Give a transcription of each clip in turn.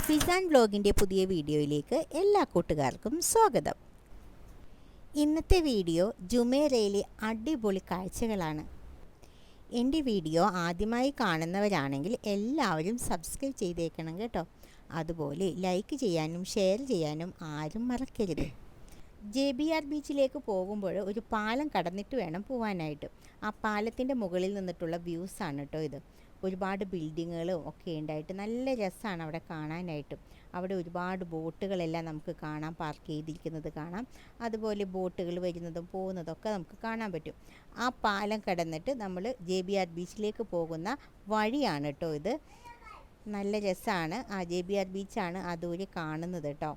ഫിസാൻ വ്ലോഗിൻ്റെ പുതിയ വീഡിയോയിലേക്ക് എല്ലാ കൂട്ടുകാർക്കും സ്വാഗതം. ഇന്നത്തെ വീഡിയോ ജുമേറയിലെ അടിപൊളി കാഴ്ചകളാണ്. എൻ്റെ വീഡിയോ ആദ്യമായി കാണുന്നവരാണെങ്കിൽ എല്ലാവരും സബ്സ്ക്രൈബ് ചെയ്തേക്കണം കേട്ടോ. അതുപോലെ ലൈക്ക് ചെയ്യാനും ഷെയർ ചെയ്യാനും ആരും മറക്കരുത്. JBR ബീച്ചിലേക്ക് പോകുമ്പോൾ ഒരു പാലം കടന്നിട്ട് വേണം പോകാനായിട്ട്. ആ പാലത്തിൻ്റെ മുകളിൽ നിന്നിട്ടുള്ള വ്യൂസാണ് കേട്ടോ ഇത്. ഒരുപാട് ബിൽഡിങ്ങുകളും ഒക്കെ ഉണ്ടായിട്ട് നല്ല രസമാണ് അവിടെ കാണാനായിട്ട്. അവിടെ ഒരുപാട് ബോട്ടുകളെല്ലാം നമുക്ക് കാണാം, പാർക്ക് ചെയ്തിരിക്കുന്നത് കാണാം. അതുപോലെ ബോട്ടുകൾ വരുന്നതും പോകുന്നതൊക്കെ നമുക്ക് കാണാൻ പറ്റും. ആ പാലം കടന്നിട്ട് നമ്മൾ JBR ബീച്ചിലേക്ക് പോകുന്ന വഴിയാണ് കേട്ടോ ഇത്. നല്ല രസമാണ്. JBR ബീച്ചാണ് ആ ദൂരെ കാണുന്നത് കേട്ടോ.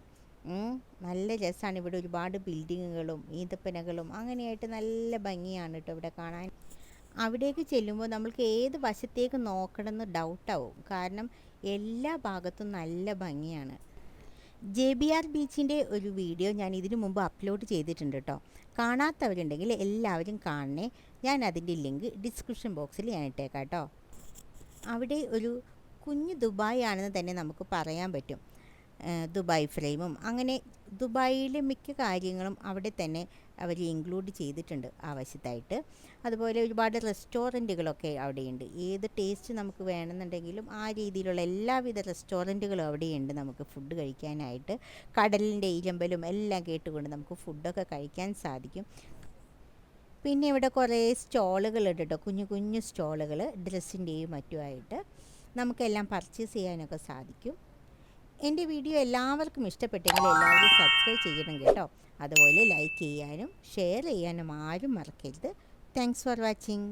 നല്ല രസമാണ്. ഇവിടെ ഒരുപാട് ബിൽഡിങ്ങുകളും ഈന്തപ്പനകളും അങ്ങനെയായിട്ട് നല്ല ഭംഗിയാണ് കേട്ടോ ഇവിടെ കാണാൻ. അവിടേക്ക് ചെല്ലുമ്പോൾ നമ്മൾക്ക് ഏത് വശത്തേക്ക് നോക്കണമെന്ന് ഡൗട്ടാവും. കാരണം എല്ലാ ഭാഗത്തും നല്ല ഭംഗിയാണ്. JBR ബീച്ചിൻ്റെ ഒരു വീഡിയോ ഞാൻ ഇതിനു മുമ്പ് അപ്ലോഡ് ചെയ്തിട്ടുണ്ട് കേട്ടോ. കാണാത്തവരുണ്ടെങ്കിൽ എല്ലാവരും കാണണേ. ഞാൻ അതിൻ്റെ ലിങ്ക് ഡിസ്ക്രിപ്ഷൻ ബോക്സിൽ ഞാൻ ഇട്ടേക്കാം കേട്ടോ. അവിടെ ഒരു കുഞ്ഞു ദുബായ് ആണെന്ന് തന്നെ നമുക്ക് പറയാൻ പറ്റും. ദുബായ് ഫ്രെയിമും അങ്ങനെ ദുബായിലെ മിക്ക കാര്യങ്ങളും അവിടെ തന്നെ അവർ ഇൻക്ലൂഡ് ചെയ്തിട്ടുണ്ട് ആ വശത്തായിട്ട്. അതുപോലെ ഒരുപാട് റെസ്റ്റോറൻറ്റുകളൊക്കെ അവിടെയുണ്ട്. ഏത് ടേസ്റ്റ് നമുക്ക് വേണമെന്നുണ്ടെങ്കിലും ആ രീതിയിലുള്ള എല്ലാവിധ റെസ്റ്റോറൻറ്റുകളും അവിടെയുണ്ട് നമുക്ക് ഫുഡ് കഴിക്കാനായിട്ട്. കടലിൻ്റെ ഇരമ്പലും എല്ലാം കേട്ടുകൊണ്ട് നമുക്ക് ഫുഡൊക്കെ കഴിക്കാൻ സാധിക്കും. പിന്നെ ഇവിടെ കുറേ സ്റ്റോളുകളുണ്ട് കേട്ടോ, കുഞ്ഞു കുഞ്ഞു സ്റ്റോളുകൾ ഡ്രസ്സിൻ്റെയും മറ്റുമായിട്ട് നമുക്കെല്ലാം പർച്ചേസ് ചെയ്യാനൊക്കെ സാധിക്കും. എൻ്റെ വീഡിയോ എല്ലാവർക്കും ഇഷ്ടപ്പെട്ടെങ്കിൽ എല്ലാവരും സബ്സ്ക്രൈബ് ചെയ്യണം കേട്ടോ. അതുപോലെ ലൈക്ക് ചെയ്യാനും ഷെയർ ചെയ്യാനും ആരും മറക്കരുത്. Thanks for watching.